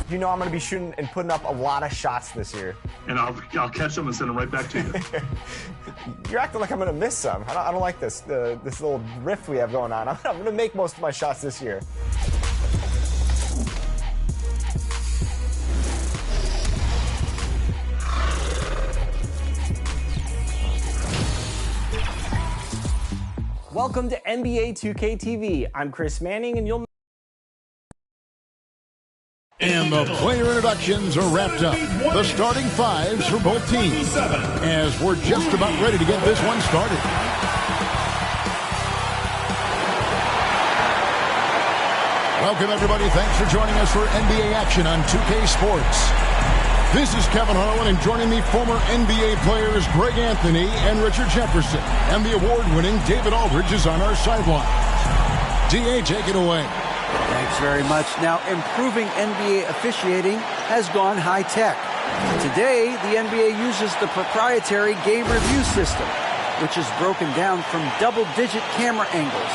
You know I'm going to be shooting and putting up a lot of shots this year. And I'll catch them and send them right back to you. You're acting like I'm going to miss some. I don't like this little rift we have going on. I'm going to make most of my shots this year. Welcome to NBA 2K TV. I'm Chris Manning, and you'll... And the player introductions are wrapped up. The starting fives for both teams, as we're just about ready to get this one started. Welcome, everybody. Thanks for joining us for NBA action on 2K Sports. This is Kevin Harlan, and joining me, former NBA players Greg Anthony and Richard Jefferson. And the award-winning David Aldridge is on our sideline. DA, take it away. Thanks very much. Now, improving NBA officiating has gone high-tech. Today, the NBA uses the proprietary game review system, which is broken down from double-digit camera angles.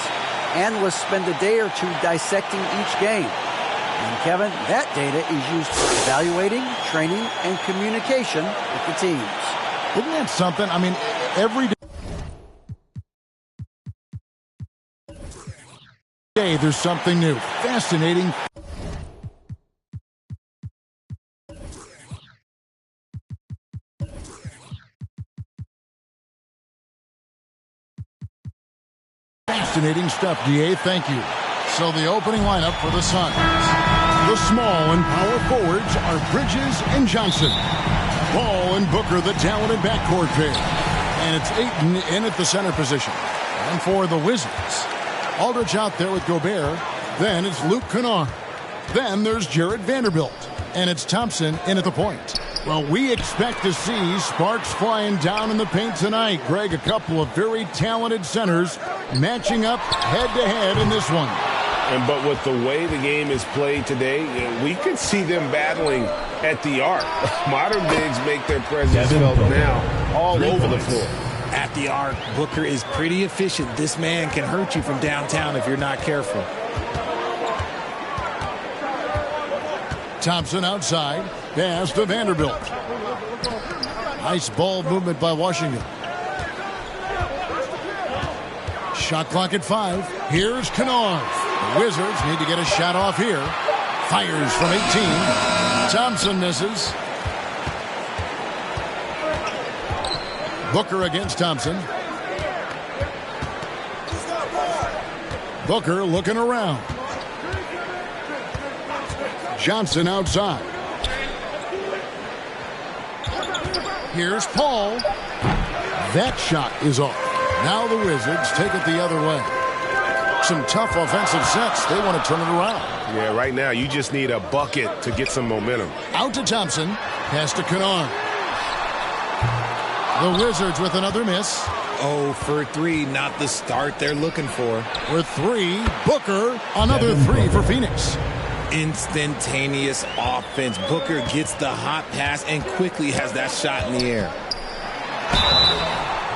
Analysts spend a day or two dissecting each game. And, Kevin, that data is used for evaluating, training, and communication with the teams. Isn't that something? I mean, every day there's something new. Fascinating. Fascinating stuff, DA. Thank you. So the opening lineup for the Suns. The small and power forwards are Bridges and Johnson. Ball and Booker, the talented backcourt pair. And it's Ayton in at the center position. And for the Wizards, Aldridge out there with Gobert. Then it's Luke Kennard. Then there's Jared Vanderbilt. And it's Thompson in at the point. Well, we expect to see sparks flying down in the paint tonight. Greg, a couple of very talented centers matching up head-to-head in this one. But with the way the game is played today, we could see them battling at the arc. Modern bigs make their presence felt now all over the floor. At the arc, Booker is pretty efficient. This man can hurt you from downtown if you're not careful. Thompson outside. Pass to Vanderbilt. Nice ball movement by Washington. Shot clock at 5. Here's Kennard. The Wizards need to get a shot off here. Fires from 18. Thompson misses. Booker against Thompson. Booker looking around. Johnson outside. Here's Paul. That shot is off. Now the Wizards take it the other way. Some tough offensive sets. They want to turn it around. Yeah, right now you just need a bucket to get some momentum. Out to Thompson. Pass to Kennard. The Wizards with another miss. 0 for 3, not the start they're looking for. With 3, Booker. Another 3 for Phoenix. Instantaneous offense. Booker gets the hot pass and quickly has that shot in the air.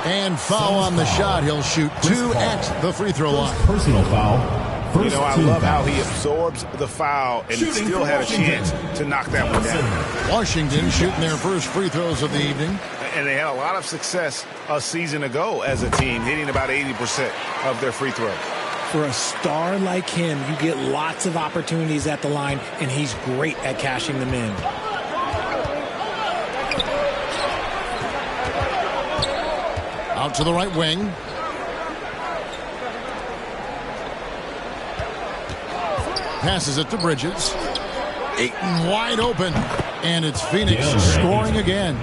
And foul on the shot. He'll shoot 2 at the free throw line. Personal foul. I love how he absorbs the foul and still had a chance to knock that one down. Washington shooting their first free throws of the evening. And they had a lot of success a season ago as a team, hitting about 80% of their free throws. For a star like him, you get lots of opportunities at the line, and he's great at cashing them in. Out to the right wing. Passes it to Bridges. Ayton wide open. And it's Phoenix scoring again.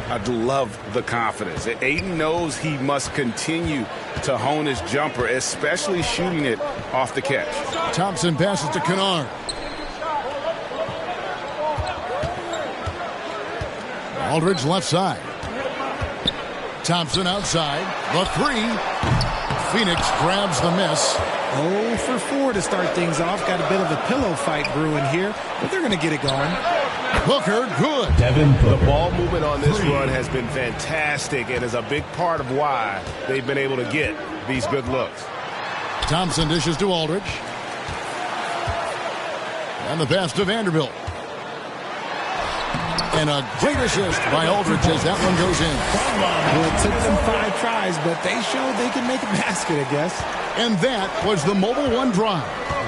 I love the confidence. Ayton knows he must continue to hone his jumper, especially shooting it off the catch. Thompson passes to Kennard. Aldridge left side. Thompson outside. The 3. Phoenix grabs the miss. 0 for 4 to start things off. Got a bit of a pillow fight brewing here, but they're going to get it going. Booker, good. The ball movement on this run has been fantastic and is a big part of why they've been able to get these good looks. Thompson dishes to Aldridge. And the pass to Vanderbilt. And a great assist by Aldridge as that one goes in. Well, it took them 5 tries, but they showed they can make a basket, I guess. And that was the Mobile One drive.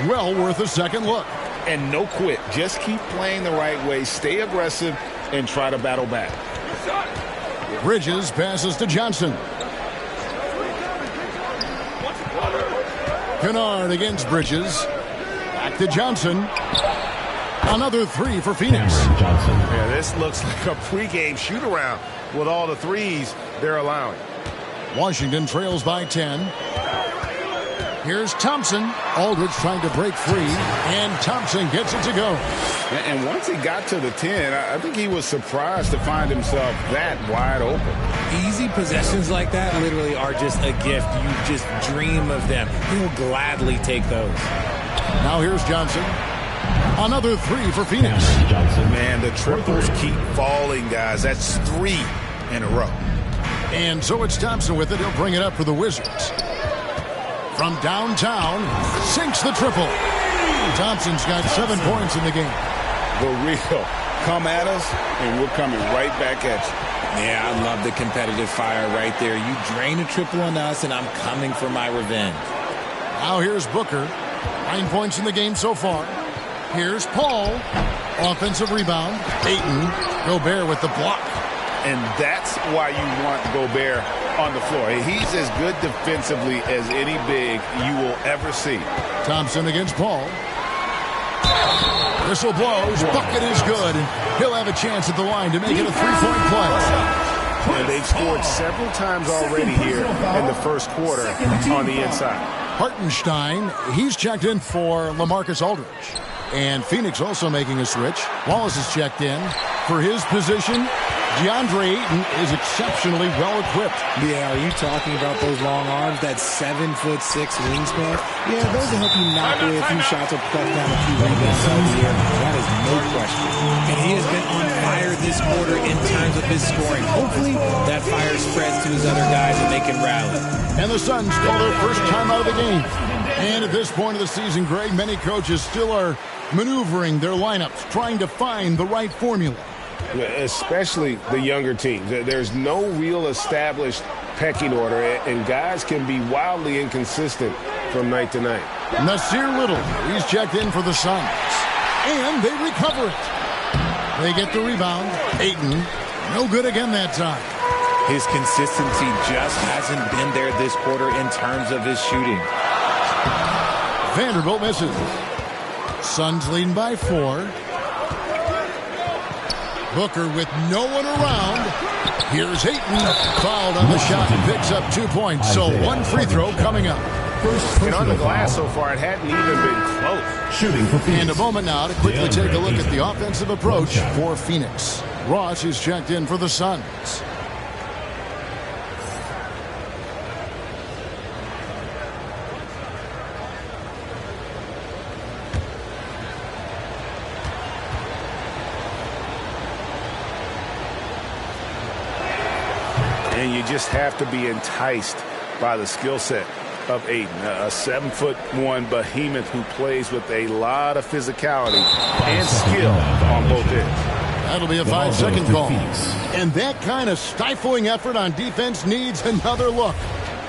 Well worth a second look. And no quit. Just keep playing the right way. Stay aggressive and try to battle back. Bridges passes to Johnson. Kennard against Bridges. Back to Johnson. Another 3 for Phoenix. Yeah, this looks like a pregame shoot-around with all the threes they're allowing. Washington trails by 10. Here's Thompson. Aldridge trying to break free, and Thompson gets it to go. And once he got to the 10, I think he was surprised to find himself that wide open. Easy possessions like that literally are just a gift. You just dream of them. He'll gladly take those. Now here's Johnson. Another 3 for Phoenix. Man, the triples keep falling, guys. That's 3 in a row. And so it's Thompson with it. He'll bring it up for the Wizards. From downtown, sinks the triple. Thompson's got 7 points in the game. The real. Come at us, and we're coming right back at you. Yeah, I love the competitive fire right there. You drain a triple on us, and I'm coming for my revenge. Now here's Booker. 9 points in the game so far. Here's Paul. Offensive rebound. Ayton. Gobert with the block. And that's why you want Gobert on the floor. He's as good defensively as any big you will ever see. Thompson against Paul. Whistle blows. Bucket is good. And he'll have a chance at the line to make it a 3-point play. And they've scored several times already here in the first quarter on the inside. Hartenstein, he's checked in for LaMarcus Aldridge. And Phoenix also making a switch. Wallace is checked in for his position. DeAndre Ayton is exceptionally well-equipped. Yeah, are you talking about those long arms, that 7'6" wingspan? Yeah, those will help you knock away a few shots or cut down a few rebounds out here. That is no question. And he has been on fire this quarter in terms of his scoring. Hopefully, that fire spreads to his other guys and they can rally. And the Suns call their first time out of the game. And at this point of the season, Greg, many coaches still are maneuvering their lineups, trying to find the right formula. Especially the younger teams. There's no real established pecking order, and guys can be wildly inconsistent from night to night. Nasir Little, he's checked in for the Suns. And they recover it. They get the rebound. Ayton, no good again that time. His consistency just hasn't been there this quarter in terms of his shooting. Vanderbilt misses. Suns leading by 4. Booker with no one around. Here's Ayton. Fouled on the shot and picks up 2 points. So 1 free throw coming up. And on the glass so far, it hadn't even been close. Shooting for Phoenix. And a moment now to quickly take a look at the offensive approach for Phoenix. Ross is checked in for the Suns. And you just have to be enticed by the skill set of Ayton, a 7'1" behemoth who plays with a lot of physicality and skill on both ends. That'll be a 5-second call. And that kind of stifling effort on defense needs another look.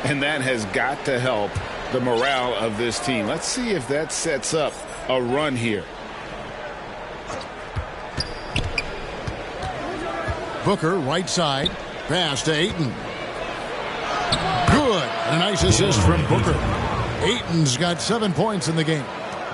And that has got to help the morale of this team. Let's see if that sets up a run here. Booker, right side. Pass to Ayton. Good. A nice assist from Booker. Ayton's got 7 points in the game.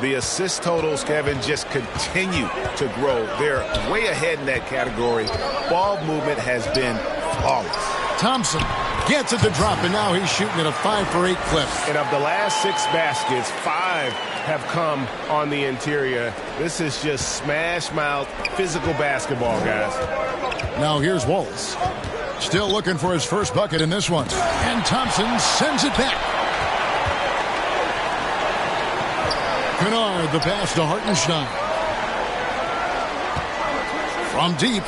The assist totals, Kevin, just continue to grow. They're way ahead in that category. Ball movement has been flawless. Thompson gets it to drop, and now he's shooting at a 5-for-8 clip. And of the last 6 baskets, 5 have come on the interior. This is just smash-mouth physical basketball, guys. Now here's Wallace. Still looking for his first bucket in this one. And Thompson sends it back. Kennard, the pass to Hartenstein. From deep.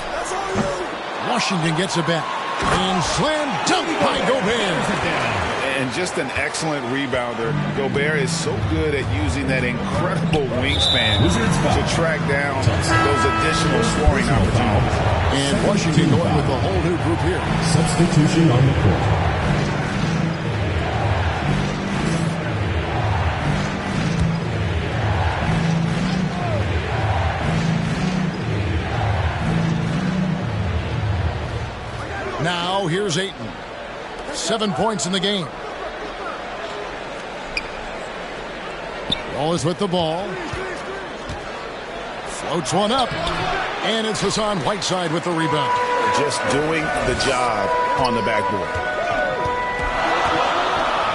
Washington gets it back. And slam dunk by Gobert. And just an excellent rebounder. Gobert is so good at using that incredible wingspan to track down those additional scoring opportunities. And Washington going with the whole new group here. Substitution on the court. Now here's Ayton. 7 points in the game. Wallace with the ball. Floats one up. And it's Hassan Whiteside with the rebound. Just doing the job on the backboard.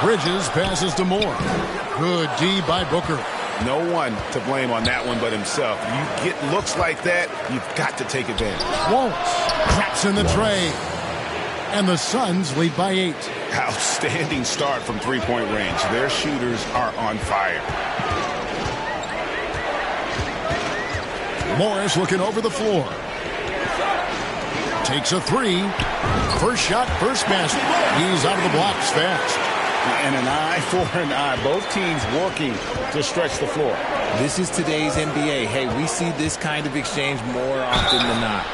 Bridges passes to Moore. Good D by Booker. No one to blame on that one but himself. You get looks like that, you've got to take advantage. Wallace traps in the tray. And the Suns lead by 8. Outstanding start from three-point range. Their shooters are on fire. Morris looking over the floor. Takes a 3. First shot, first basket. He's out of the blocks fast. And an eye for an eye. Both teams working to stretch the floor. This is today's NBA. Hey, we see this kind of exchange more often than not.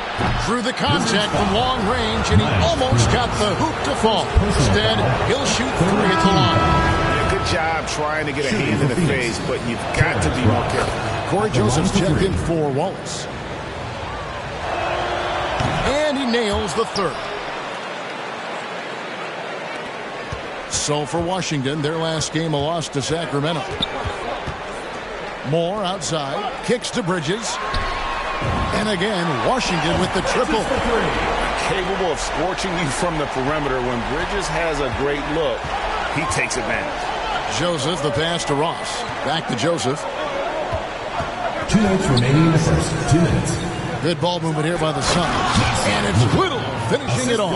Through the contact from long range, and he almost got the hoop to fall. Instead, he'll shoot 3 at the line. Yeah, good job trying to get a hand in the face, but you've got to be more careful. Corey Joseph's checked in for Wallace. And he nails the third. So for Washington, their last game a loss to Sacramento. Moore outside, kicks to Bridges. And again, Washington with the triple. Capable of scorching you from the perimeter. When Bridges has a great look, he takes advantage. Joseph, the pass to Ross. Back to Joseph. 2 minutes remaining in the first. 2 minutes. Good ball movement here by the Suns. And it's Whittle finishing it off.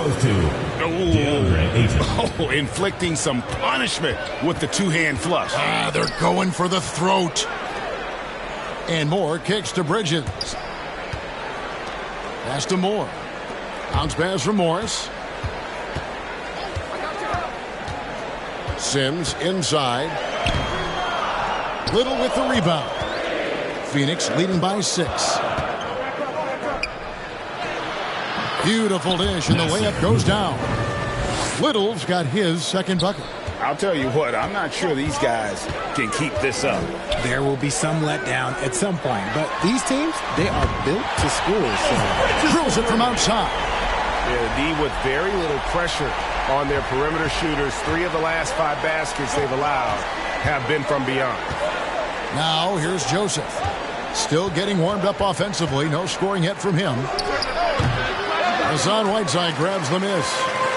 Oh, inflicting some punishment with the two-hand flush. They're going for the throat. And Moore kicks to Bridges. Pass to Moore. Bounce pass from Morris. Sims inside. Little with the rebound. Phoenix leading by 6. Beautiful dish, and the layup goes down. Little's got his second bucket. I'll tell you what, I'm not sure these guys can keep this up. There will be some letdown at some point, but these teams, they are built to score. So. Drills it from outside. Yeah, D with very little pressure on their perimeter shooters. 3 of the last 5 baskets they've allowed have been from beyond. Now here's Joseph. Still getting warmed up offensively. No scoring yet from him. Hassan Whiteside grabs the miss.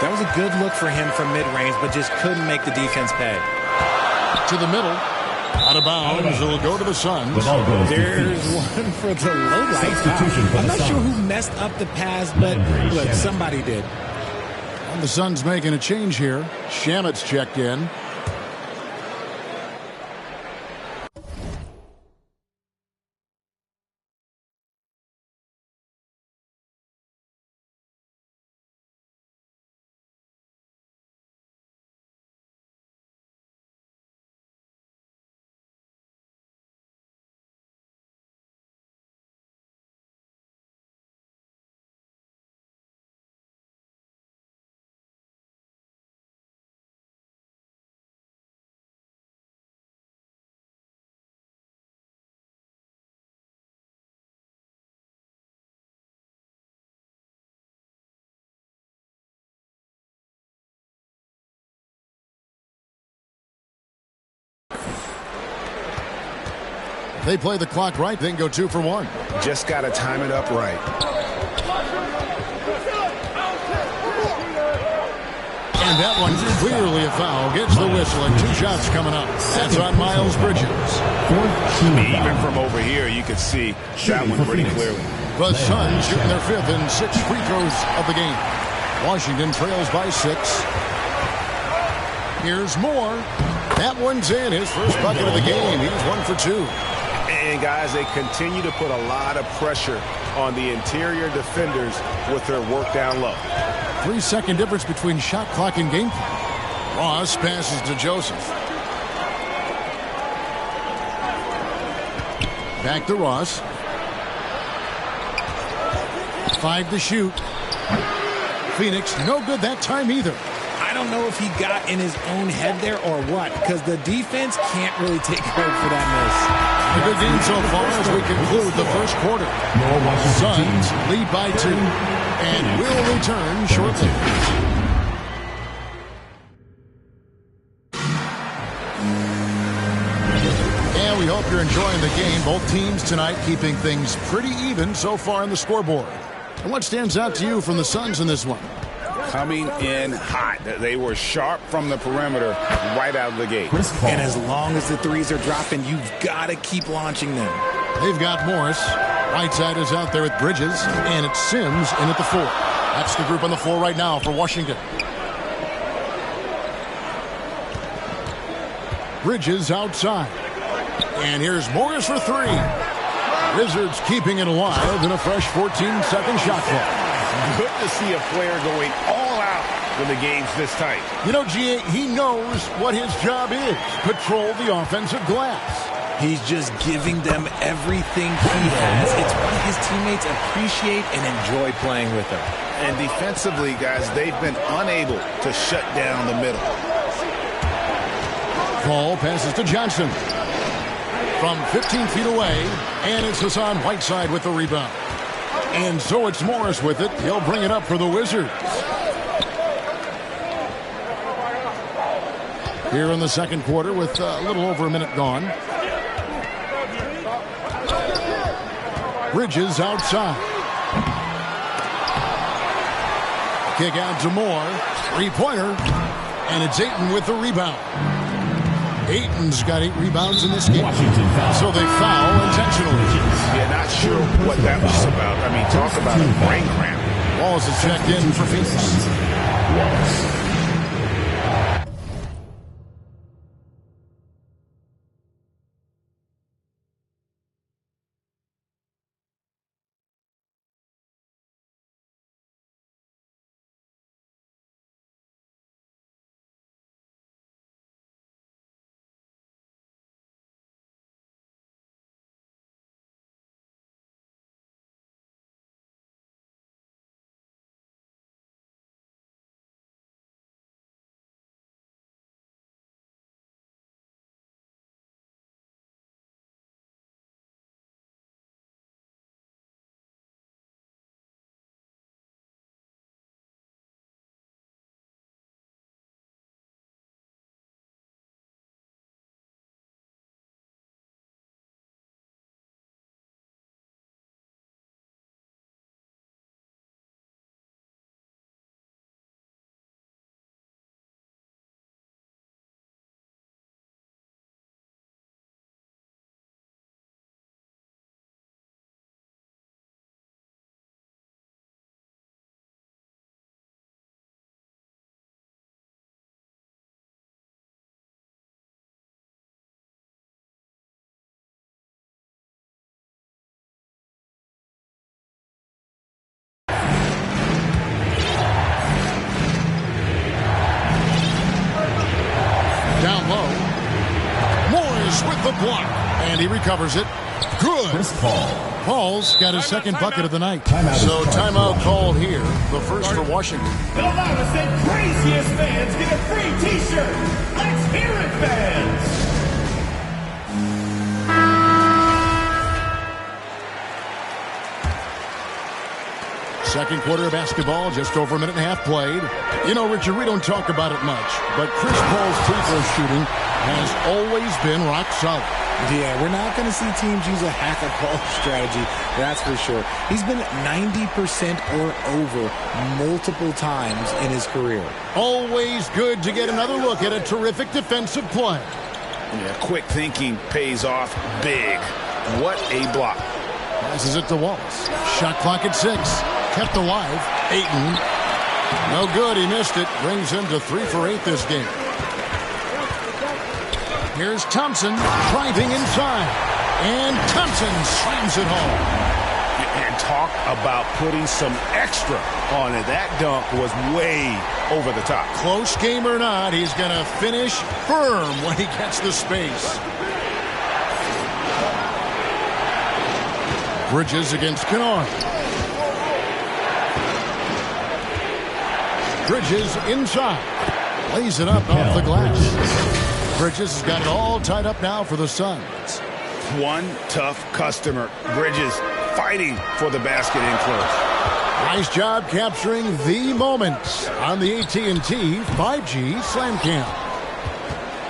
That was a good look for him from mid-range, but just couldn't make the defense pay. To the middle. Out of bounds. It'll go to the Suns. There's one for the low light. I'm not sure who messed up the pass, but look, somebody did. And the Suns making a change here. Shamet's checked in. They play the clock right, then go 2 for 1. Just got to time it up right. And that one's clearly a foul. Gets the whistle, and 2 shots coming up. That's on Miles Bridges. Even from over here, you could see that one pretty clearly. The Suns shooting their 5th and 6th free throws of the game. Washington trails by 6. Here's Moore. That one's in. His first bucket of the game. He's 1 for 2. And, guys, they continue to put a lot of pressure on the interior defenders with their work down low. 3-second difference between shot clock and game clock. Ross passes to Joseph. Back to Ross. 5 to shoot. Phoenix, no good that time either. I don't know if he got in his own head there or what, because the defense can't really take credit for that miss. A good game so far as we conclude the first quarter. Suns lead by 2 and will return shortly. And we hope you're enjoying the game. Both teams tonight keeping things pretty even so far on the scoreboard. And what stands out to you from the Suns in this one? Coming in hot. They were sharp from the perimeter right out of the gate. And as long as the threes are dropping, you've got to keep launching them. They've got Morris. Whiteside is out there with Bridges, and it's Sims in at the 4. That's the group on the floor right now for Washington. Bridges outside. And here's Morris for 3. Wizards keeping it alive in a fresh 14-second shot clock. Good to see a player going all out when the game's this tight. You know, G.A., he knows what his job is. Control the offensive glass. He's just giving them everything he has. It's what his teammates appreciate and enjoy playing with him. And defensively, guys, they've been unable to shut down the middle. Ball passes to Johnson. From 15 feet away, and it's Hassan Whiteside with the rebound. And so it's Morris with it. He'll bring it up for the Wizards. Here in the second quarter with a little over a minute gone. Bridges outside. Kick out to Moore. 3-pointer. And it's Ayton with the rebound. Ayton's got 8 rebounds in this game. So they foul intentionally. Yeah, not sure what that was about. I mean, talk about a brain cramp. Wallace is checked in for Phoenix. Down low. Morris with the block. And he recovers it. Good. Paul's got his second bucket of the night. So timeout called here. The first for Washington. The loudest and craziest fans get a free T-shirt. Let's hear it, fans. Second quarter of basketball, just over a minute and a half played. You know, Richard, we don't talk about it much, but Chris Paul's free-throw shooting has always been rock solid. Yeah, we're not going to see teams use a hack-a-ball strategy, that's for sure. He's been 90% or over multiple times in his career. Always good to get another look at a terrific defensive play. Yeah, quick thinking pays off big. What a block. Passes it to Wallace. Shot clock at 6. Kept alive. Ayton. No good. He missed it. Brings him to 3 for 8 this game. Here's Thompson driving inside. And Thompson slams it home. And talk about putting some extra on it. That dunk was way over the top. Close game or not, he's going to finish firm when he gets the space. Bridges against Kennard. Bridges inside. Lays it up off the glass. Bridges has got it all tied up now for the Suns. One tough customer. Bridges fighting for the basket in close. Nice job capturing the moments on the AT&T 5G Slam Cam.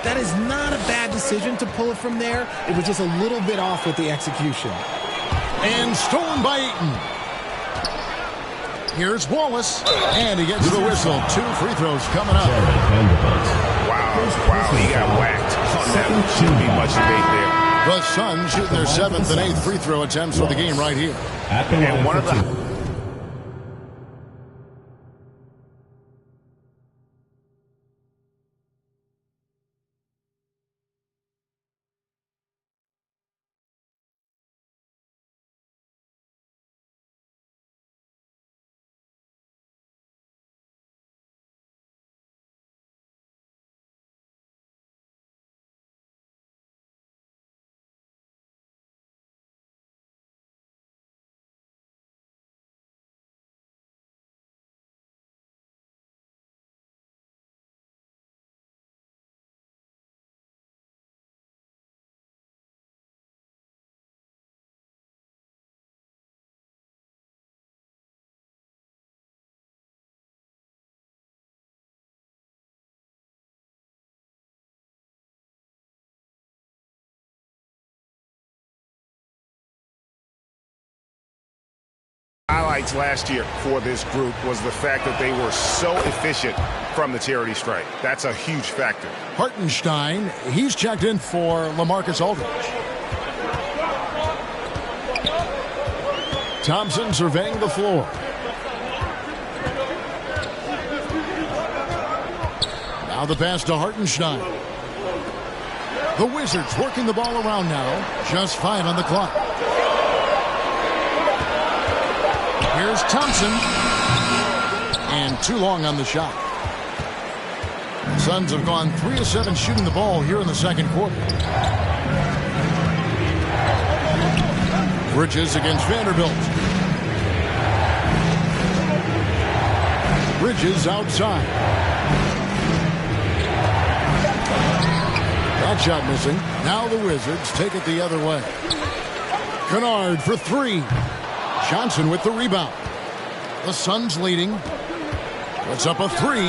That is not a bad decision to pull it from there. It was just a little bit off with the execution. And stolen by Eaton. Here's Wallace. And he gets the whistle. 2 free throws coming up. Wow, he got whacked on that. Shouldn't be much debate there. The Suns shoot their 7th and 8th free throw attempts for the game right here. And one of the... Highlights last year for this group was the fact that they were so efficient from the charity stripe. That's a huge factor. Hartenstein, he's checked in for LaMarcus Aldridge. Thompson surveying the floor. Now the pass to Hartenstein. The Wizards working the ball around now. Just 5 on the clock. Here's Thompson. And too long on the shot. The Suns have gone 3 of 7 shooting the ball here in the second quarter. Bridges against Vanderbilt. Bridges outside. That shot missing. Now the Wizards take it the other way. Kennard for 3. Johnson with the rebound. The Suns leading. Puts up a 3.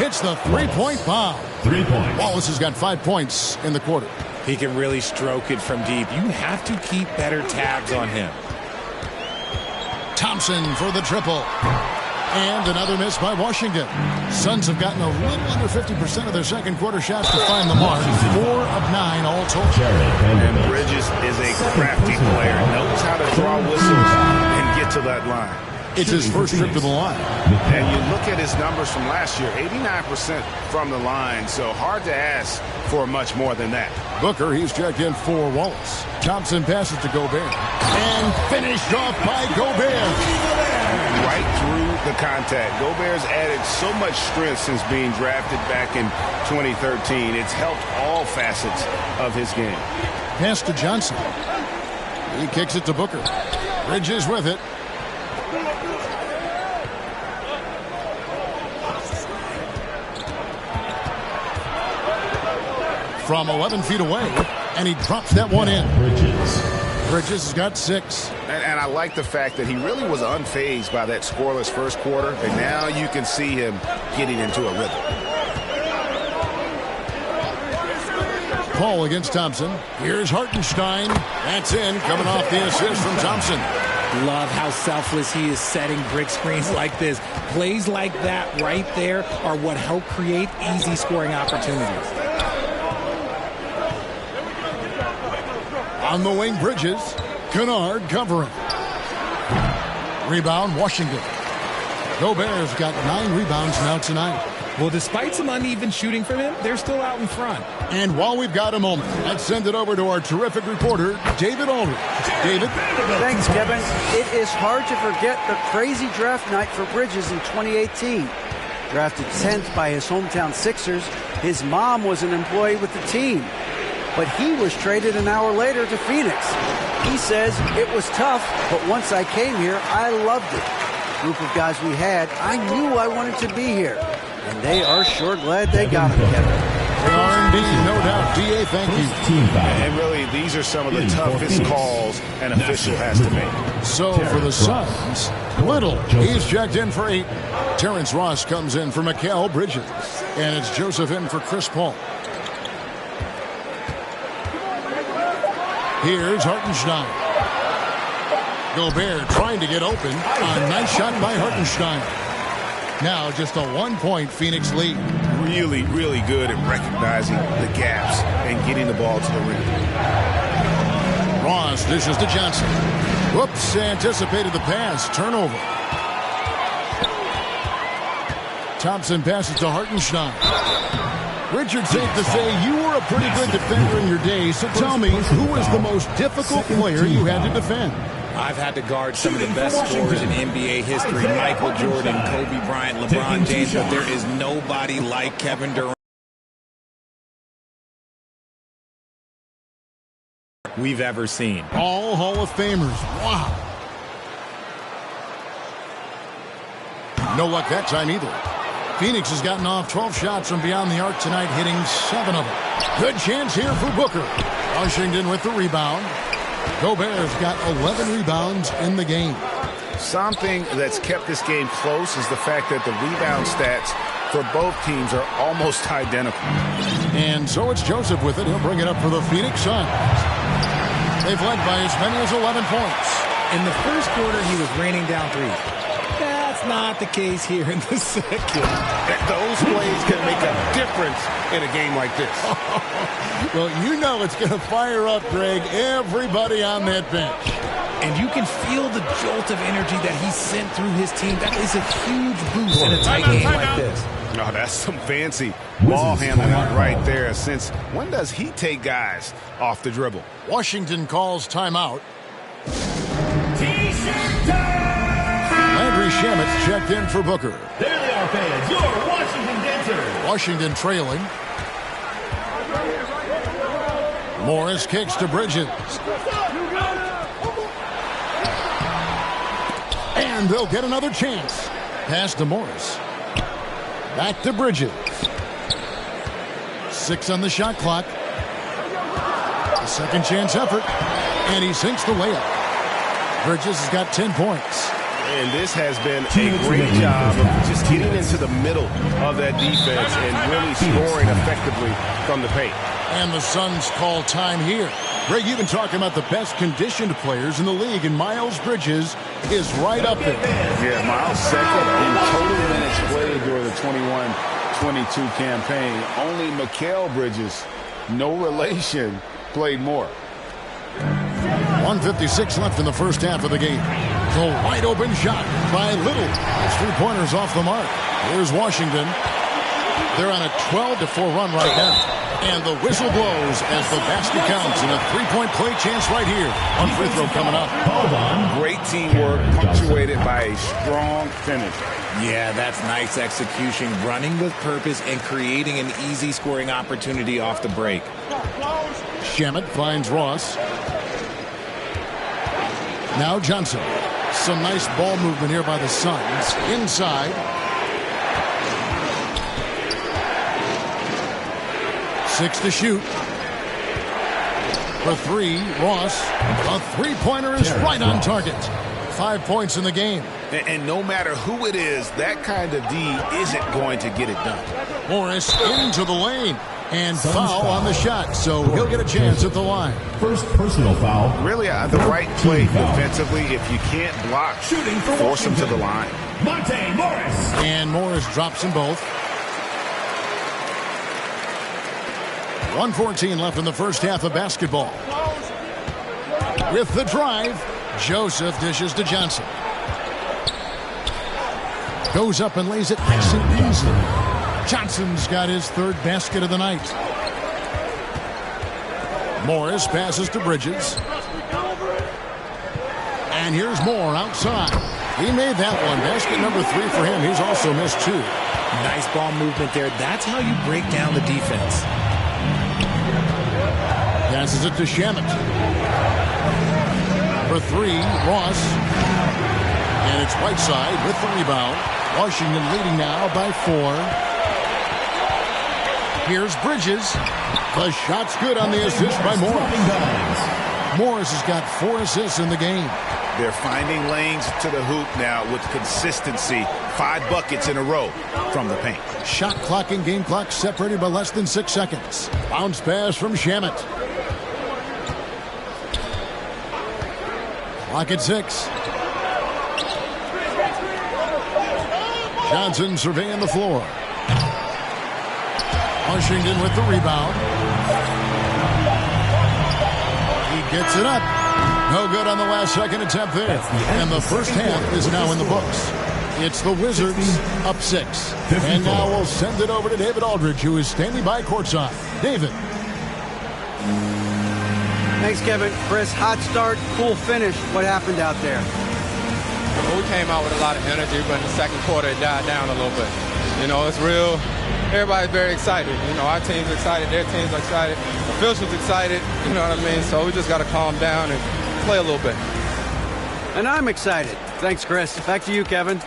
Hits the three-point bomb. 3 points. Wallace has got 5 points in the quarter. He can really stroke it from deep. You have to keep better tabs on him. Thompson for the triple. And another miss by Washington. Suns have gotten a little under 50% of their second quarter shots to find the mark. 4 of 9 all told. And Bridges is a crafty player. Knows how to draw whistles and get to that line. It's his first trip to the line. And you look at his numbers from last year, 89% from the line, so hard to ask for much more than that. Booker, he's checked in for Wallace. Thompson passes to Gobert. And finished off by Gobert. Right through the contact. Gobert's added so much strength since being drafted back in 2013. It's helped all facets of his game. Pass to Johnson. He kicks it to Booker. Bridges with it. From 11 feet away, and he drops that one in. Bridges has got 6. And I like the fact that he really was unfazed by that scoreless first quarter, and now you can see him getting into a rhythm. Paul against Thompson. Here's Hartenstein. That's in, coming off the assist from Thompson. Love how selfless he is setting brick screens like this. Plays like that right there are what help create easy scoring opportunities. On the wing, Bridges. Kennard covering. Rebound, Washington. Gobert's got 9 rebounds now tonight. Well, despite some uneven shooting from him, they're still out in front. And while we've got a moment, let's send it over to our terrific reporter, David Aldridge. David? Thanks, Kevin. It is hard to forget the crazy draft night for Bridges in 2018. Drafted 10th by his hometown Sixers, his mom was an employee with the team. But he was traded an hour later to Phoenix. He says, it was tough, but once I came here, I loved it. group of guys we had, I knew I wanted to be here. And they are sure glad they got him, Kevin. They are indeed, no doubt. DA, thank you. And really, these are some of the toughest calls an official has to make. So for the Suns, Little, he's checked in for 8. Terrence Ross comes in for Mikal Bridges. And it's Joseph in for Chris Paul. Here's Hartenstein. Gobert trying to get open. A nice shot by Hartenstein. Now just a 1-point Phoenix lead. Really, really good at recognizing the gaps and getting the ball to the rim. Ross dishes to Johnson. Whoops, anticipated the pass. Turnover. Thompson passes to Hartenstein. Richard, safe to say you were a pretty good defender in your day, so tell me, who was the most difficult player you had to defend? I've had to guard some of the best scorers in NBA history. Michael Jordan, Kobe Bryant, LeBron James, but there is nobody like Kevin Durant we've ever seen. All Hall of Famers. Wow. No luck that time either. Phoenix has gotten off 12 shots from beyond the arc tonight, hitting 7 of them. Good chance here for Booker. Washington with the rebound. Gobert's got 11 rebounds in the game. Something that's kept this game close is the fact that the rebound stats for both teams are almost identical. And so it's Joseph with it. He'll bring it up for the Phoenix Suns. They've led by as many as 11 points. In the first quarter, he was raining down threes. That's not the case here in the second. Those plays can make a difference in a game like this. Well, you know it's going to fire up, Greg, everybody on that bench. And you can feel the jolt of energy that he sent through his team. That is a huge boost in a tight game like this. Oh, that's some fancy ball handling right there. Since when does he take guys off the dribble? Washington calls timeout. T-shirt time! Landry Shamet's checked in for Booker. There they are, fans. Your Washington dancers. Washington trailing. Morris kicks to Bridges. And they'll get another chance. Pass to Morris. Back to Bridges. 6 on the shot clock. A second chance effort. And he sinks the layup. Bridges has got 10 points. And this has been a great job of just getting into the middle of that defense and really scoring effectively from the paint. And the Suns call time here. Greg, you've been talking about the best conditioned players in the league, and Miles Bridges is right up there. Yeah, Miles second in total minutes played during the 21-22 campaign. Only Mikal Bridges, no relation, played more. 1:56 left in the first half of the game. The wide open shot by Little. His 3-pointers off the mark. Here's Washington. They're on a 12-4 run right now. And the whistle blows as the basket counts, and a 3-point play chance right here. One free throw coming up. Great teamwork punctuated by a strong finish. Yeah, that's nice execution. Running with purpose and creating an easy scoring opportunity off the break. Shamet finds Ross. Now Johnson. Some nice ball movement here by the Suns. Inside. 6 to shoot. For 3, Ross. A 3-pointer is right on target. 5 points in the game. And no matter who it is, that kind of D isn't going to get it done. Morris into the lane. And foul on the shot, so he'll get a chance at the line. First personal foul. Really, the right play defensively. If you can't block, force him to the line. Monte Morris. And Morris drops them both. 1:14 left in the first half of basketball. With the drive, Joseph dishes to Johnson. Goes up and lays it nice and easy. Johnson's got his 3rd basket of the night. Morris passes to Bridges. And here's Moore outside. He made that one. Basket number 3 for him. He's also missed 2. Nice ball movement there. That's how you break down the defense. Passes it to Shamet. For 3, Ross. And it's Whiteside with the rebound. Washington leading now by 4. Here's Bridges. The shot's good on the assist by Morris. Morris has got 4 assists in the game. They're finding lanes to the hoop now with consistency. 5 buckets in a row from the paint. Shot clock and game clock separated by less than 6 seconds. Bounce pass from Shamet. Clock at 6. Johnson surveying the floor. Washington with the rebound. He gets it up. No good on the last second attempt there. And the first half is now in the books. It's the Wizards up 6. And now we'll send it over to David Aldridge, who is standing by courtside. David. Thanks, Kevin. Chris, hot start, cool finish. What happened out there? Well, we came out with a lot of energy, but in the second quarter it died down a little bit. You know, it's real. Everybody's very excited. You know, our team's excited, their team's excited, officials excited, you know what I mean? So we just got to calm down and play a little bit. And I'm excited. Thanks, Chris. Back to you, Kevin.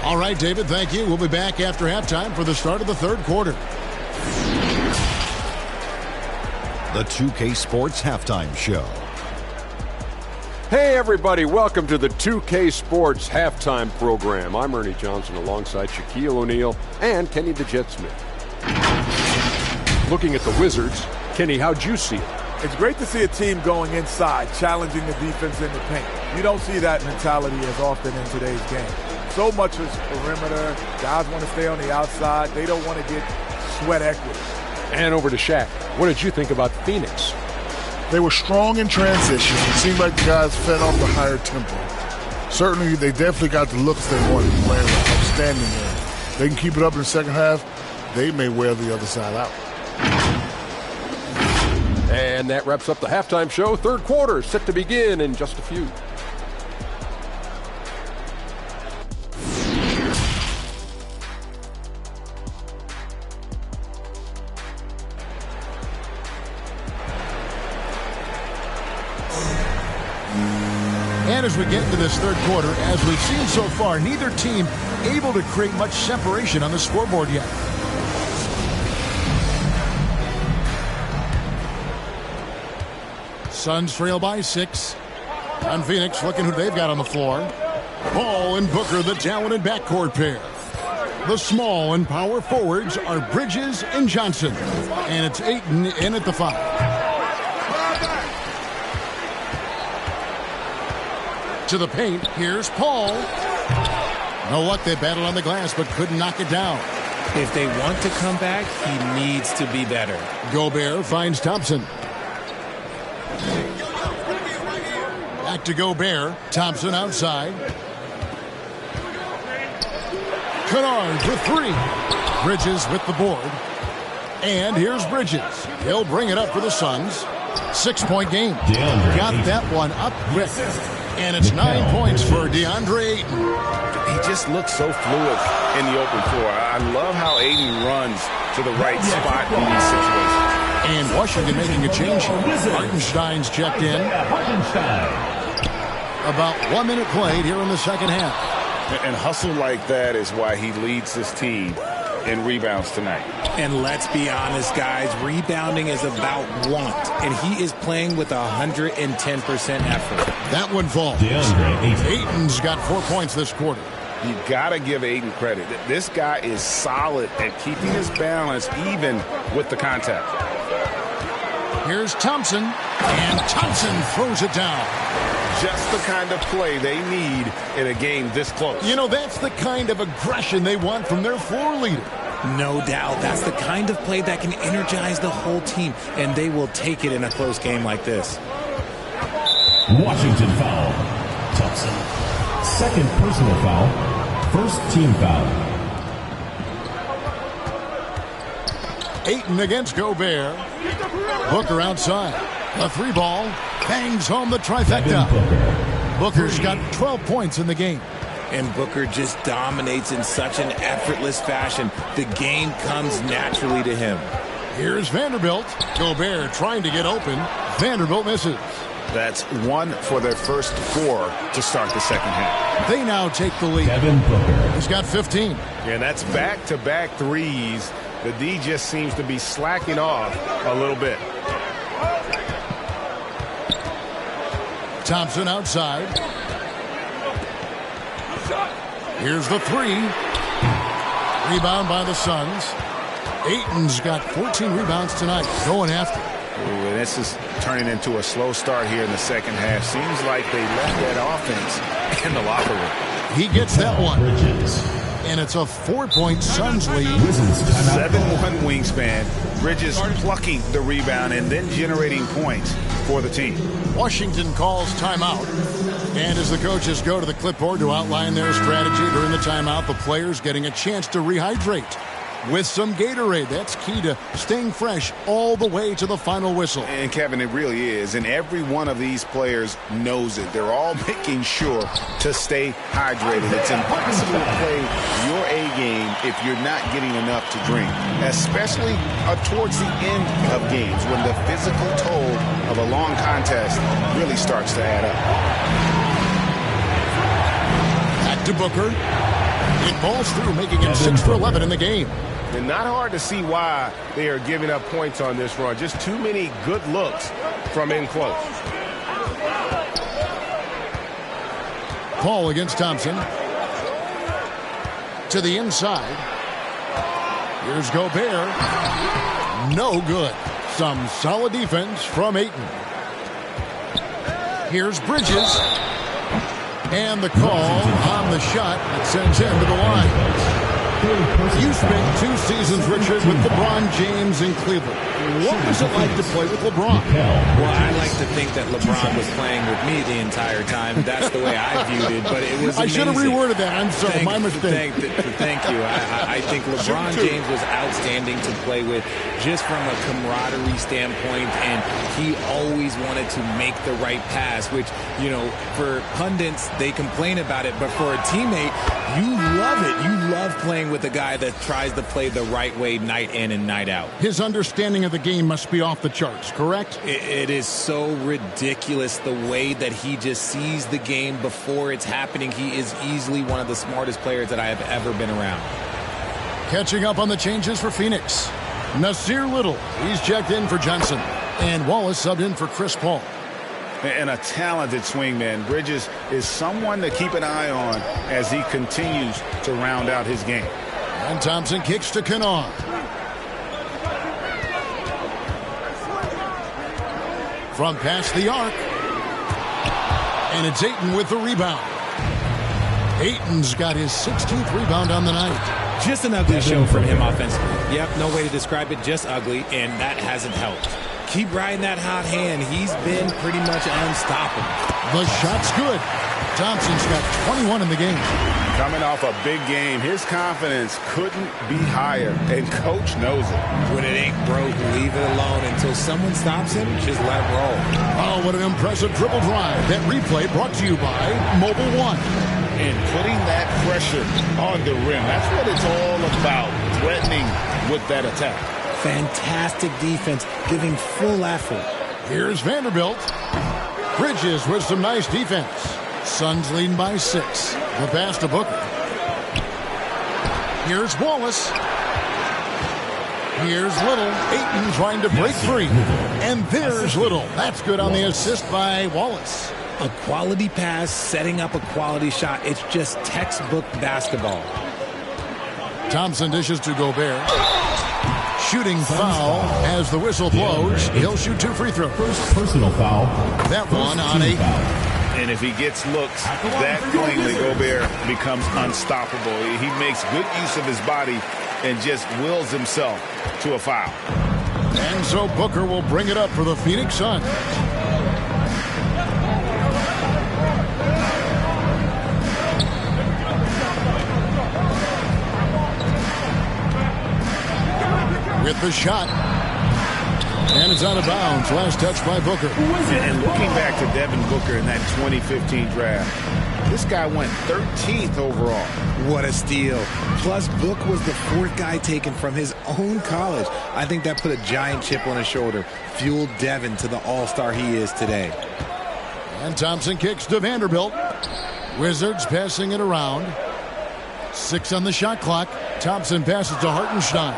All right, David, thank you. We'll be back after halftime for the start of the third quarter. The 2K Sports Halftime Show. Hey, everybody. Welcome to the 2K Sports Halftime Program. I'm Ernie Johnson alongside Shaquille O'Neal and Kenny the Jet Smith. Looking at the Wizards, Kenny, how'd you see it? It's great to see a team going inside, challenging the defense in the paint. You don't see that mentality as often in today's game. So much is perimeter. Guys want to stay on the outside. They don't want to get sweat equity. And over to Shaq. What did you think about Phoenix? They were strong in transition. It seemed like the guys fed off the higher tempo. Certainly, they definitely got the looks they wanted, playing outstanding there. They can keep it up in the second half, they may wear the other side out. And that wraps up the halftime show. Third quarter set to begin in just a few. And as we get into this third quarter, as we've seen so far, neither team able to create much separation on the scoreboard yet. Suns trail by 6. On Phoenix, looking who they've got on the floor. Ball and Booker, the talented backcourt pair. The small and power forwards are Bridges and Johnson. And it's Ayton in at the 5. To the paint, here's Paul. No luck, they battled on the glass, but couldn't knock it down. If they want to come back, he needs to be better. Gobert finds Thompson. Back to Gobert. Thompson outside. Kennard for 3. Bridges with the board. And here's Bridges. He'll bring it up for the Suns. 6-point game. Got that one up quick. And it's 9 points for DeAndre Ayton. He just looks so fluid in the open floor. I love how Ayton runs to the right spot in these situations. And Washington making a change. Hartenstein's checked in. About 1 minute played here in the second half. And hustle like that is why he leads his team in rebounds tonight. And let's be honest, guys, rebounding is about want, and he is playing with 110% effort. That one falls. Ayton's got 4 points this quarter. You got to give Ayton credit. This guy is solid at keeping his balance even with the contact. Here's Thompson, and Thompson throws it down. Just the kind of play they need in a game this close. You know, that's the kind of aggression they want from their floor leader. No doubt. That's the kind of play that can energize the whole team, and they will take it in a close game like this. Washington foul. Thompson. Second personal foul. First team foul. Ayton against Gobert. Booker outside. A 3-ball. Bangs home the trifecta. Booker's got 12 points in the game. And Booker just dominates in such an effortless fashion. The game comes naturally to him. Here's Vanderbilt. Gobert trying to get open. Vanderbilt misses. That's 1 for their first 4 to start the second half. They now take the lead. Devin Booker. He's got 15. And that's back-to-back threes. The D just seems to be slacking off a little bit. Thompson outside. Here's the 3. Rebound by the Suns. Ayton's got 14 rebounds tonight. Going after. Ooh, and this is turning into a slow start here in the second half. Seems like they left that offense in the locker room. He gets that one. And it's a 4-point Suns lead. 7-1 wingspan. Bridges plucking the rebound and then generating points for the team. Washington calls timeout. And as the coaches go to the clipboard to outline their strategy during the timeout, the players getting a chance to rehydrate with some Gatorade. That's key to staying fresh all the way to the final whistle. And Kevin, it really is. And every one of these players knows it. They're all making sure to stay hydrated. It's impossible to play your A game if you're not getting enough to drink, especially towards the end of games when the physical toll of a long contest really starts to add up. Back to Booker. It balls through, making him 6 for 11 in the game. And not hard to see why they are giving up points on this run. Just too many good looks from in close. Paul against Thompson. To the inside. Here's Gobert. No good. Some solid defense from Ayton. Here's Bridges. And the call on the shot that sends him to the line. You spent 2 seasons, Richard, with LeBron James in Cleveland. What was it like to play with LeBron? Well, I like to think that LeBron was playing with me the entire time. That's the way I viewed it, but it was amazing. I should have reworded that. I'm sorry, my mistake. Thank you. I think LeBron James was outstanding to play with just from a camaraderie standpoint, and he always wanted to make the right pass, which, you know, for pundits, they complain about it, but for a teammate, you love it. You love playing with a guy that tries to play the right way night in and night out. His understanding of the game must be off the charts, correct? It is so ridiculous the way that he just sees the game before it's happening. He is easily one of the smartest players that I have ever been around. Catching up on the changes for Phoenix. Nasir Little, he's checked in for Johnson. And Wallace subbed in for Chris Paul. And a talented swingman. Bridges is someone to keep an eye on as he continues to round out his game. And Thompson kicks to Kanawha. From past the arc. And it's Ayton with the rebound. Ayton's got his 16th rebound on the night. Just an ugly show from him offensively. Yep, no way to describe it, just ugly, and that hasn't helped. Keep riding that hot hand. He's been pretty much unstoppable. The shot's good. Thompson's got 21 in the game. Coming off a big game, his confidence couldn't be higher, and Coach knows it. When it ain't broke, leave it alone until someone stops him. Just let him roll. Oh, what an impressive dribble drive. That replay brought to you by Mobile One. And putting that pressure on the rim, that's what it's all about, threatening with that attack. Fantastic defense, giving full effort. Here's Vanderbilt. Bridges with some nice defense. Suns leading by 6. The pass to Booker. Here's Wallace. Here's Little. Ayton trying to break free. And there's Little. That's good on the assist by Wallace. A quality pass, setting up a quality shot. It's just textbook basketball. Thompson dishes to Gobert. Shooting foul as the whistle blows. He'll shoot 2 free throws. First personal foul. That one on Ayton. And if he gets looks that cleanly, Gobert becomes unstoppable. He makes good use of his body and just wills himself to a foul. And so Booker will bring it up for the Phoenix Suns. With the shot. And it's out of bounds. Last touch by Booker. And looking back to Devin Booker in that 2015 draft, this guy went 13th overall. What a steal. Plus, Book was the 4th guy taken from his own college. I think that put a giant chip on his shoulder, fueled Devin to the all-star he is today. And Thompson kicks to Vanderbilt. Wizards passing it around. 6 on the shot clock. Thompson passes to Hartenstein.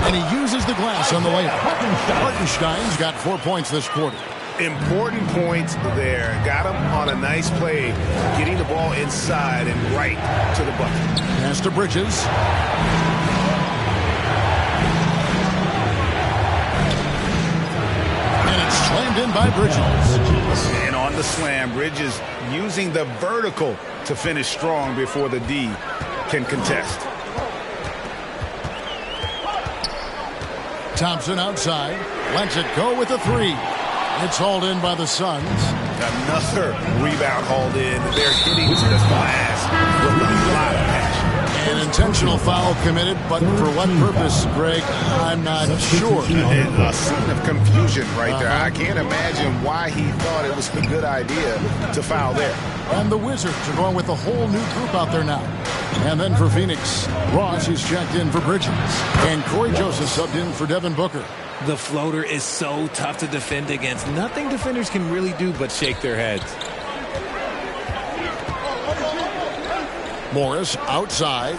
And he uses the glass on the layup. Hartenstein's got 4 points this quarter. Important points there. Got him on a nice play, getting the ball inside and right to the bucket. Pass to Bridges. And it's slammed in by Bridges. And on the slam, Bridges using the vertical to finish strong before the D can contest. Thompson outside. Lets it go with a 3. It's hauled in by the Suns. Another rebound hauled in. They're hitting the glass with a lot of passion. An intentional foul committed, but for what purpose, Greg, I'm not sure. A scene of confusion right there. I can't imagine why he thought it was a good idea to foul there. And the Wizards are going with a whole new group out there now. And then for Phoenix, Ross is checked in for Bridges. And Corey Joseph subbed in for Devin Booker. The floater is so tough to defend against. Nothing defenders can really do but shake their heads. Morris outside.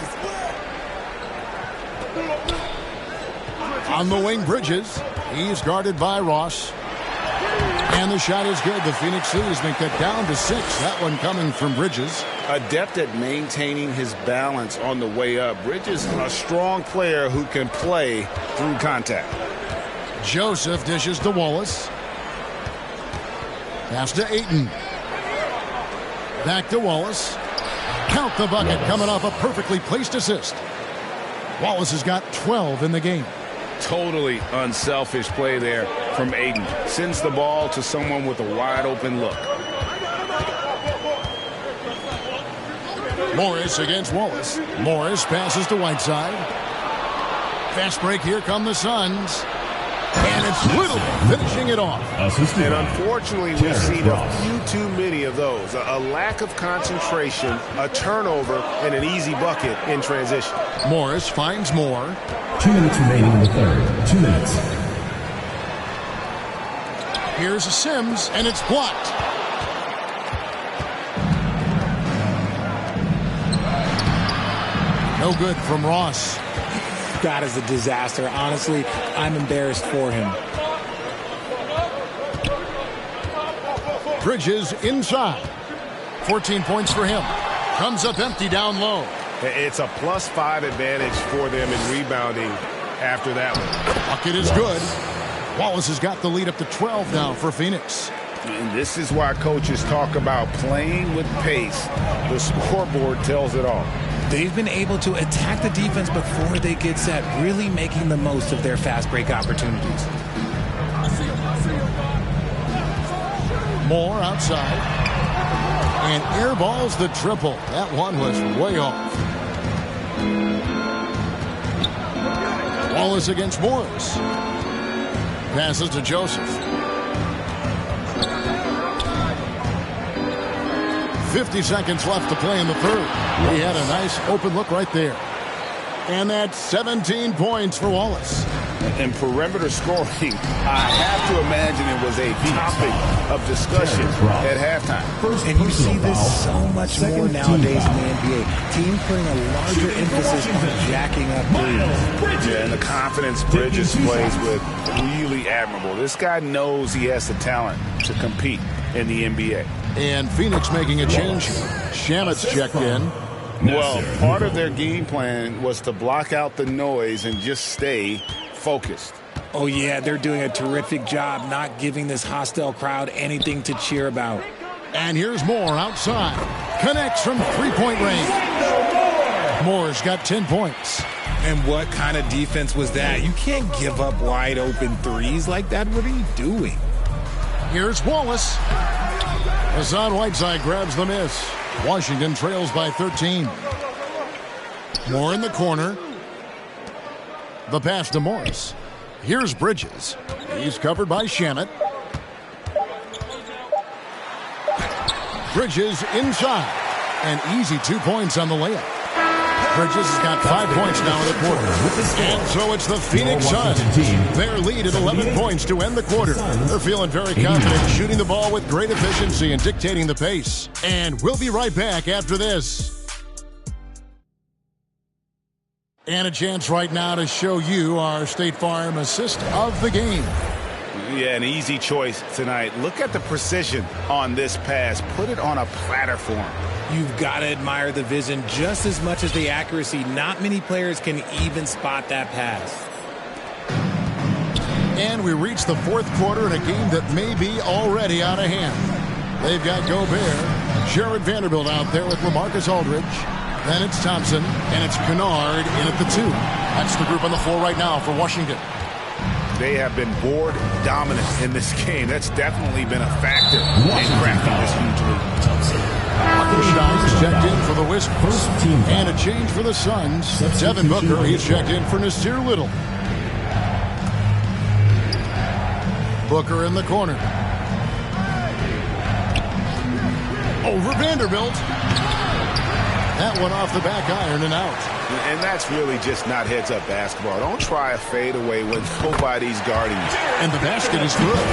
On the wing, Bridges. He's guarded by Ross. And the shot is good. The Phoenix lead has been cut down to 6. That one coming from Bridges. Adept at maintaining his balance on the way up. Bridges, a strong player who can play through contact. Joseph dishes to Wallace. Pass to Ayton. Back to Wallace. Count the bucket coming off a perfectly placed assist. Wallace has got 12 in the game. Totally unselfish play there from Ayton. Sends the ball to someone with a wide open look. Morris against Wallace. Morris passes to Whiteside. Fast break, here come the Suns. And it's Little finishing it off. And unfortunately, we've seen a few too many of those. A lack of concentration, a turnover, and an easy bucket in transition. Morris finds more. 2 minutes remaining in the third. 2 minutes. Here's Sims, and it's blocked. No good from Ross. God is a disaster. Honestly, I'm embarrassed for him. Bridges inside. 14 points for him. Comes up empty down low. It's a +5 advantage for them in rebounding after that one. Bucket is good. Wallace has got the lead up to 12 now for Phoenix. And this is why coaches talk about playing with pace. The scoreboard tells it all. They've been able to attack the defense before they get set, really making the most of their fast break opportunities. Moore outside. And airballs the triple. That one was way off. Wallace against Morris. Passes to Joseph. 50 seconds left to play in the third. He had a nice open look right there. And that's 17 points for Wallace. And perimeter scoring, I have to imagine it was a topic of discussion at halftime. And you see this so much more nowadays in the NBA. Teams putting a larger emphasis on jacking up threes. Yeah, and the confidence Bridges plays with, really admirable. This guy knows he has the talent to compete in the NBA. And Phoenix making a change. Shamet's checked in. Well, part of their game plan was to block out the noise and just stay focused. Oh, yeah, they're doing a terrific job not giving this hostile crowd anything to cheer about. And here's Moore outside. Connects from three-point range. Moore's got 10 points. And what kind of defense was that? You can't give up wide open threes like that. What are you doing? Here's Wallace. Hassan Whiteside grabs the miss. Washington trails by 13. Moore in the corner. The pass to Morris. Here's Bridges. He's covered by Shamet. Bridges inside. An easy 2 points on the layup. Bridges has got 5 points now in the quarter. And so it's the Phoenix Suns. Their lead at 11 points to end the quarter. They're feeling very confident, shooting the ball with great efficiency and dictating the pace. And we'll be right back after this. And a chance right now to show you our State Farm assist of the game. Yeah, an easy choice tonight. Look at the precision on this pass. Put it on a platter for him. You've got to admire the vision just as much as the accuracy. Not many players can even spot that pass. And we reach the fourth quarter in a game that may be already out of hand. They've got Gobert, Jared Vanderbilt out there with LaMarcus Aldridge. Then it's Thompson, and it's Kennard in at the 2. That's the group on the floor right now for Washington. They have been board dominant in this game. That's definitely been a factor in crafting this huge lead. Hartenstein is checked in for the Wizards. And a change for the Suns. Devin Booker, he's checked in for Nasir Little. Booker in the corner. Over Vanderbilt. That one off the back iron and out. And that's really just not heads-up basketball. Don't try a fadeaway when nobody's guarding you. And the basket is good.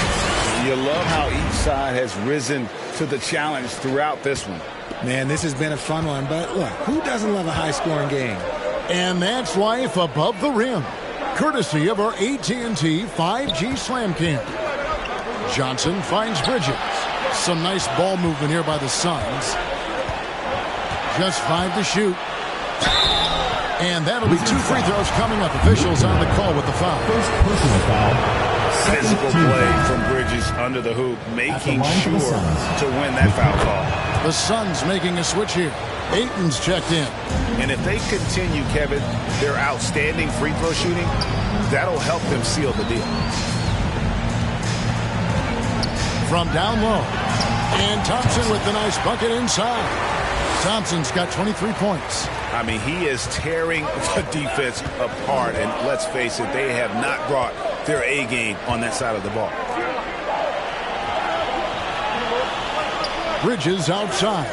You love how each side has risen to the challenge throughout this one. Man, this has been a fun one, but look, who doesn't love a high-scoring game? And that's life above the rim, courtesy of our AT&T 5G Slam Cam. Johnson finds Bridges. Some nice ball movement here by the Suns. Just 5 to shoot. And that'll be 2 free throws coming up. Officials on the call with the foul. First personal foul. Physical play from Bridges under the hoop, making sure to win that foul call. The Suns making a switch here. Ayton's checked in. And if they continue, Kevin, their outstanding free throw shooting, that'll help them seal the deal. From down low. And Thompson with the nice bucket inside. Thompson's got 23 points. I mean, he is tearing the defense apart. And let's face it, they have not brought their A game on that side of the ball. Bridges outside.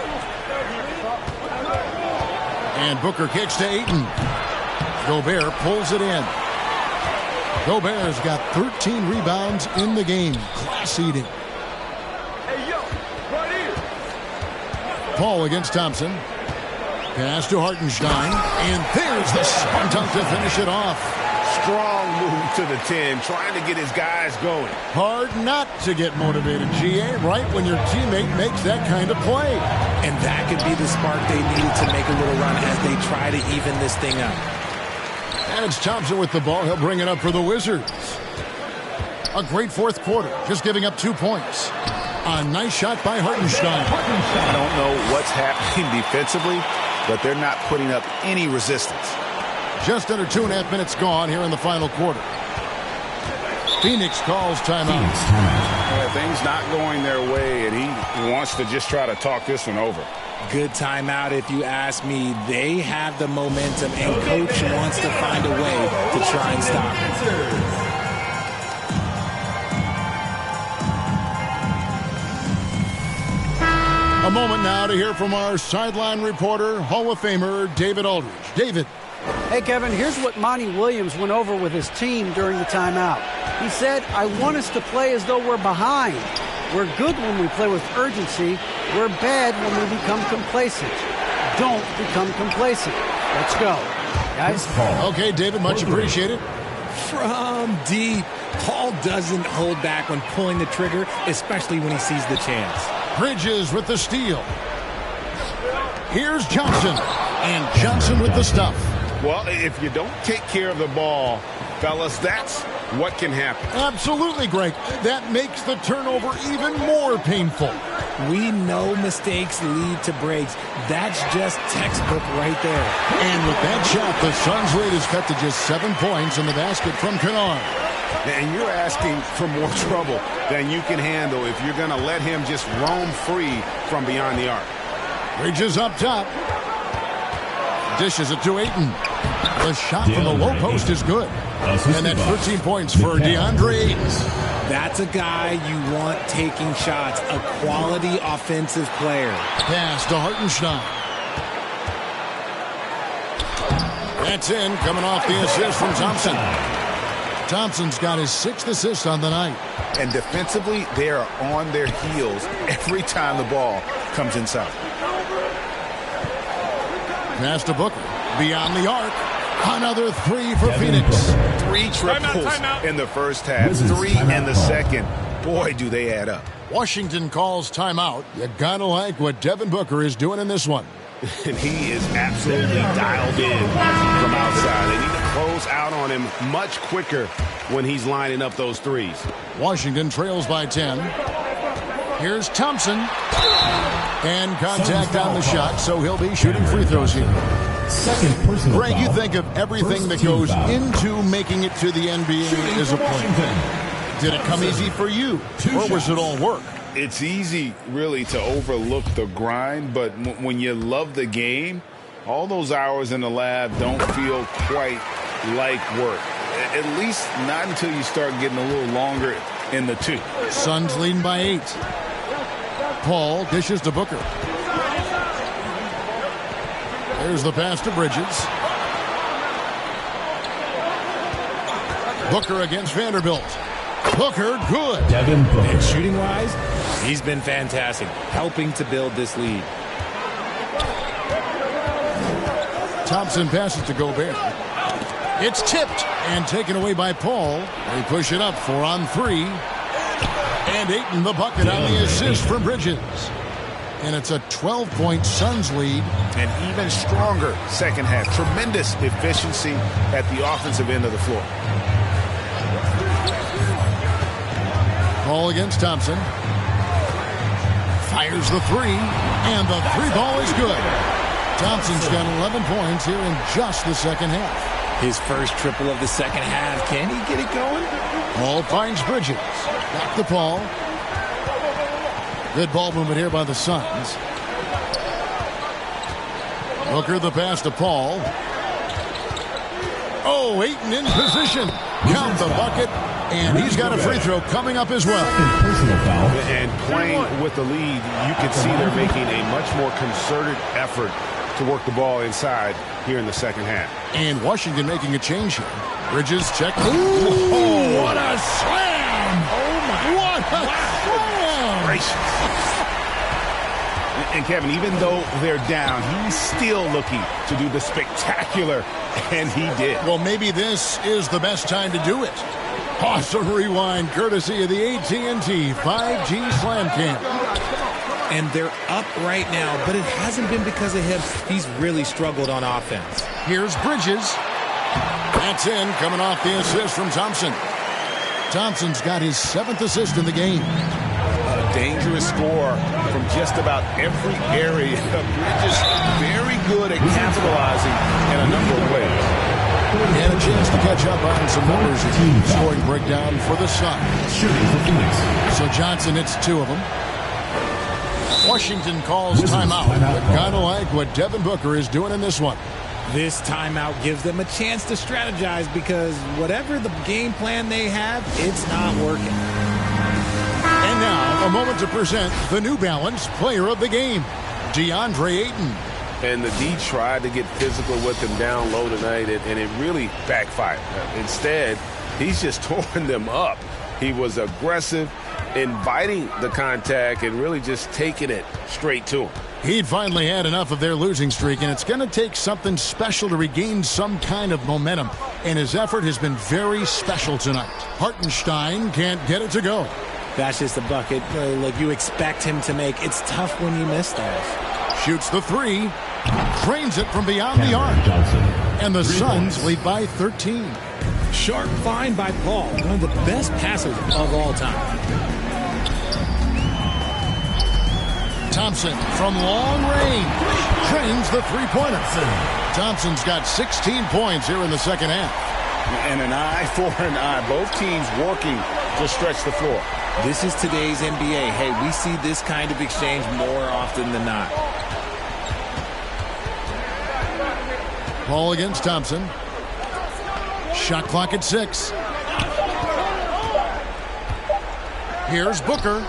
And Booker kicks to Ayton. Gobert pulls it in. Gobert's got 13 rebounds in the game. Class eating. Paul against Thompson. Pass to Hartenstein. And there's the slam dunk to finish it off. Strong move to the 10, trying to get his guys going. Hard not to get motivated, GA, right when your teammate makes that kind of play. And that could be the spark they needed to make a little run as they try to even this thing up. And it's Thompson with the ball. He'll bring it up for the Wizards. A great fourth quarter, just giving up 2 points. A nice shot by Hartenstein. I don't know what's happening defensively, but they're not putting up any resistance. Just under 2.5 minutes gone here in the final quarter. Phoenix calls timeout. Things not going their way, and he wants to just try to talk this one over. Good timeout if you ask me. They have the momentum, and Coach wants to find a way to try and stop it. A moment now to hear from our sideline reporter, Hall of Famer David Aldridge. David. Hey, Kevin, here's what Monty Williams went over with his team during the timeout. He said, I want us to play as though we're behind. We're good when we play with urgency. We're bad when we become complacent. Don't become complacent. Let's go. Guys? Okay, David, much appreciated. From deep. Paul doesn't hold back when pulling the trigger, especially when he sees the chance. Bridges with the steal. Here's Johnson. And Johnson with the stuff. Well, if you don't take care of the ball, fellas, that's what can happen. Absolutely, Greg. That makes the turnover even more painful. We know mistakes lead to breaks. That's just textbook right there. And with that shot, the Suns' lead is cut to just 7 points in the basket from Kennard. And you're asking for more trouble than you can handle if you're going to let him just roam free from beyond the arc. Bridges up top. Dishes it to Ayton. The shot from the low post is good. And that's 13 points for DeAndre Ayton. That's a guy you want taking shots, a quality offensive player. Pass to Hartenstein. That's in, coming off the assist from Thompson. Thompson's got his 6th assist on the night. And defensively, they are on their heels every time the ball comes inside. Pass to Booker. Beyond the arc. Another 3 for Phoenix. 3 triples in the first half, 3 in the second. Boy, do they add up. Washington calls timeout. You gotta like what Devin Booker is doing in this one. And he is absolutely dialed in from outside. They need to close out on him much quicker when he's lining up those threes. Washington trails by 10. Here's Thompson. And contact on the shot, so he'll be shooting free throws here. Second personal Greg, foul. you think of everything that goes into making it to the NBA as a player. Did it come easy for you, or was it all work? It's easy, really, to overlook the grind, but when you love the game, all those hours in the lab don't feel quite like work. At least not until you start getting a little longer in the 2. Suns leading by 8. Paul dishes to Booker. There's the pass to Bridges. Booker against Vanderbilt. Booker, good. Devin Booker. And shooting-wise, he's been fantastic, helping to build this lead. Thompson passes to Gobert. It's tipped and taken away by Paul. They push it up 4 on 3. And Ayton the bucket on the assist from Bridges. And it's a 12-point Suns lead. And even stronger second half. Tremendous efficiency at the offensive end of the floor. Ball against Thompson. Fires the 3. And the 3 ball is good. Thompson's got 11 points here in just the second half. His first triple of the second half. Can he get it going? Paul finds Bridges. Back to Paul. Good ball movement here by the Suns. Booker the pass to Paul. Oh, Ayton in position. Count the bucket. And he's got a free throw coming up as well. And playing with the lead, you can see they're making a much more concerted effort to work the ball inside here in the second half. And Washington making a change here. Bridges check. Ooh, what a slam! Oh, my. What a slam! Gracious. And Kevin, even though they're down, he's still looking to do the spectacular, and he did. Well, maybe this is the best time to do it. Awesome rewind, courtesy of the AT&T 5G Slam Cam. And they're up right now, but it hasn't been because of him. He's really struggled on offense. Here's Bridges. That's in, coming off the assist from Thompson. Thompson's got his 7th assist in the game. A dangerous score from just about every area. Bridges very good at capitalizing in a number of ways. And a chance to catch up on some numbers. Scoring breakdown for the Suns. So Johnson hits 2 of them. Washington calls timeout. But kind of like what Devin Booker is doing in this one. This timeout gives them a chance to strategize because whatever the game plan they have, it's not working. And now, a moment to present the New Balance Player of the Game, DeAndre Ayton. And the D tried to get physical with him down low tonight, and it really backfired. Instead, he's just tore them up. He was aggressive, inviting the contact, and really just taking it straight to him. He'd finally had enough of their losing streak, and it's going to take something special to regain some kind of momentum. And his effort has been very special tonight. Hartenstein can't get it to go. That's just a bucket like you expect him to make. It's tough when you miss those. Shoots the 3. Drains it from beyond the arc. And the Suns lead by 13. Sharp find by Paul, one of the best passers of all time. Thompson from long range drains the 3-pointer. Thompson's got 16 points here in the second half. And an eye for an eye. Both teams working to stretch the floor. This is today's NBA. Hey, we see this kind of exchange more often than not. Ball against Thompson. Shot clock at 6. Here's Booker.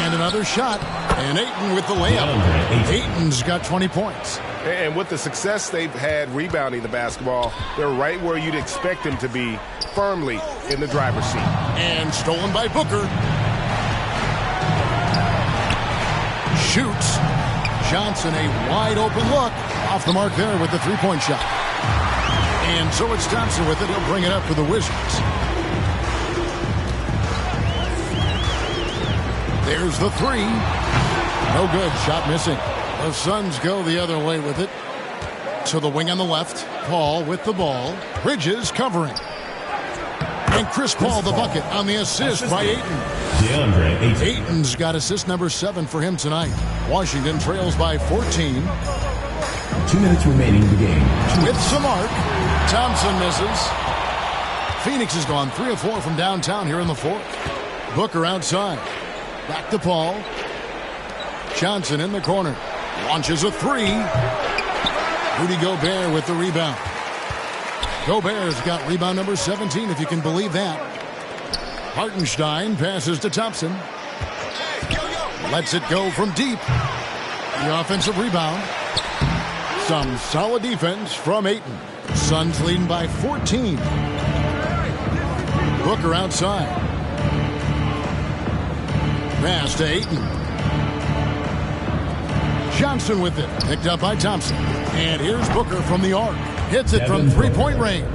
And another another shot. And Ayton with the layup. Ayton's got 20 points. And with the success they've had rebounding the basketball, they're right where you'd expect them to be, firmly in the driver's seat. And stolen by Booker. Shoots. Johnson, a wide open look. Off the mark there with the three-point shot. And so it's Thompson with it. He'll bring it up for the Wizards. There's the three. No good. Shot missing. The Suns go the other way with it. To the wing on the left. Paul with the ball. Bridges covering. And Chris Paul the bucket on the assist by Ayton. Ayton's got assist number 7 for him tonight. Washington trails by 14. 2 minutes remaining in the game. With some arc. Thompson misses. Phoenix has gone 3 of 4 from downtown here in the fourth. Booker outside. Back to Paul. Johnson in the corner. Launches a three. Rudy Gobert with the rebound. Gobert's got rebound number 17, if you can believe that. Hartenstein passes to Thompson. Lets it go from deep. The offensive rebound. Some solid defense from Ayton. Suns leading by 14. Booker outside. Pass to Ayton. Johnson with it. Picked up by Thompson. And here's Booker from the arc. Hits it from three-point range.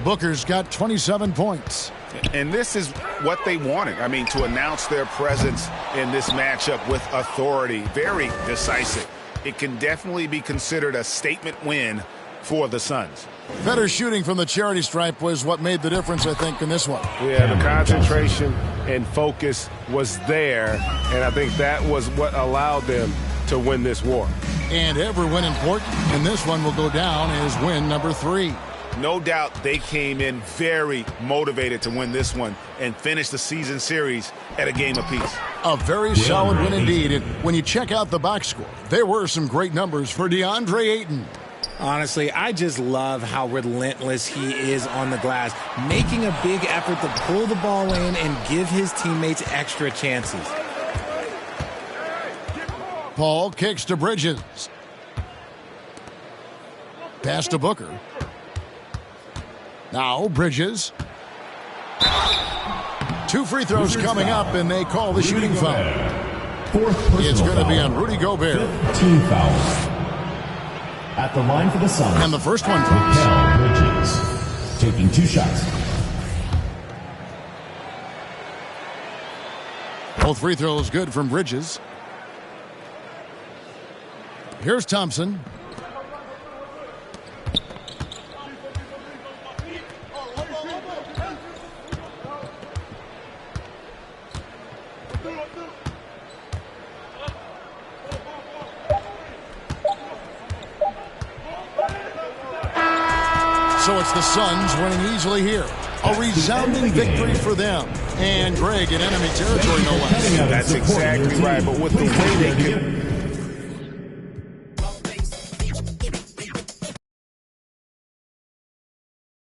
Booker's got 27 points. And this is what they wanted. I mean, to announce their presence in this matchup with authority. Very decisive. It can definitely be considered a statement win for the Suns. Better shooting from the charity stripe was what made the difference, I think, in this one. Yeah, the concentration and focus was there, and I think that was what allowed them to win this war. And every win important, and this one will go down as win number 3. No doubt they came in very motivated to win this one and finish the season series at a game apiece. A very solid win indeed. And when you check out the box score, there were some great numbers for DeAndre Ayton. Honestly, I just love how relentless he is on the glass, making a big effort to pull the ball in and give his teammates extra chances. Paul kicks to Bridges. Pass to Booker. Now Bridges. 2 free throws coming up, and they call the shooting foul. It's going to be on Rudy Gobert. Team foul. At the line for the Suns. And the first one comes. Bridges taking 2 shots. Both free throws good from Bridges. Here's Thompson. So it's the Suns winning easily here. A resounding victory for them. And Greg in enemy territory, no less. That's exactly right. But with the way they can